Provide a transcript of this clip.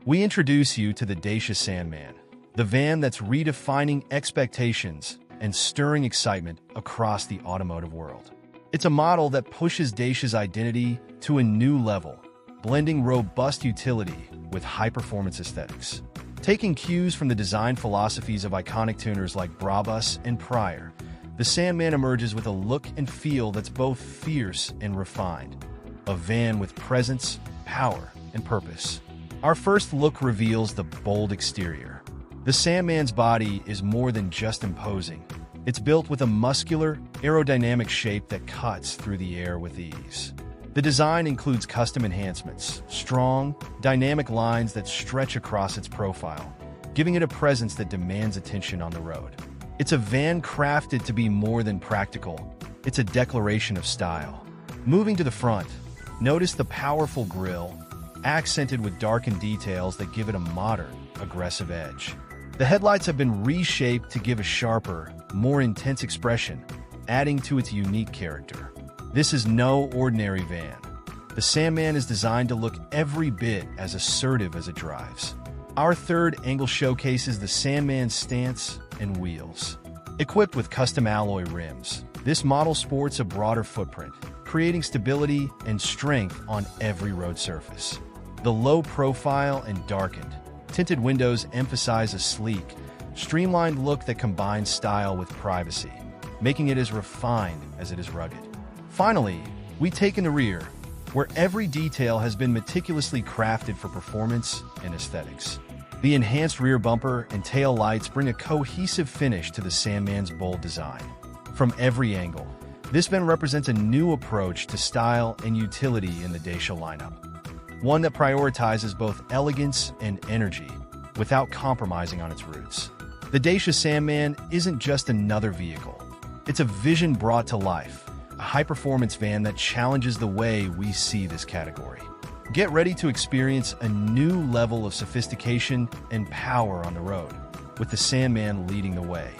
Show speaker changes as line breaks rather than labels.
We introduce you to the Dacia Sandman, the van that's redefining expectations and stirring excitement across the automotive world. It's a model that pushes Dacia's identity to a new level, blending robust utility with high-performance aesthetics. Taking cues from the design philosophies of iconic tuners like Brabus and Prior, the Sandman emerges with a look and feel that's both fierce and refined. A van with presence, power, and purpose. Our first look reveals the bold exterior. The Sandman's body is more than just imposing. It's built with a muscular, aerodynamic shape that cuts through the air with ease. The design includes custom enhancements, strong, dynamic lines that stretch across its profile, giving it a presence that demands attention on the road. It's a van crafted to be more than practical. It's a declaration of style. Moving to the front, notice the powerful grille, accented with darkened details that give it a modern, aggressive edge. The headlights have been reshaped to give a sharper, more intense expression, adding to its unique character. This is no ordinary van. The Sandman is designed to look every bit as assertive as it drives. Our third angle showcases the Sandman's stance and wheels. Equipped with custom alloy rims, this model sports a broader footprint, creating stability and strength on every road surface. The low profile and darkened, tinted windows emphasize a sleek, streamlined look that combines style with privacy, making it as refined as it is rugged. Finally, we take in the rear, where every detail has been meticulously crafted for performance and aesthetics. The enhanced rear bumper and tail lights bring a cohesive finish to the Sandman's bold design. From every angle, this van represents a new approach to style and utility in the Dacia lineup. One that prioritizes both elegance and energy, without compromising on its roots. The Dacia Sandman isn't just another vehicle. It's a vision brought to life, a high-performance van that challenges the way we see this category. Get ready to experience a new level of sophistication and power on the road, with the Sandman leading the way.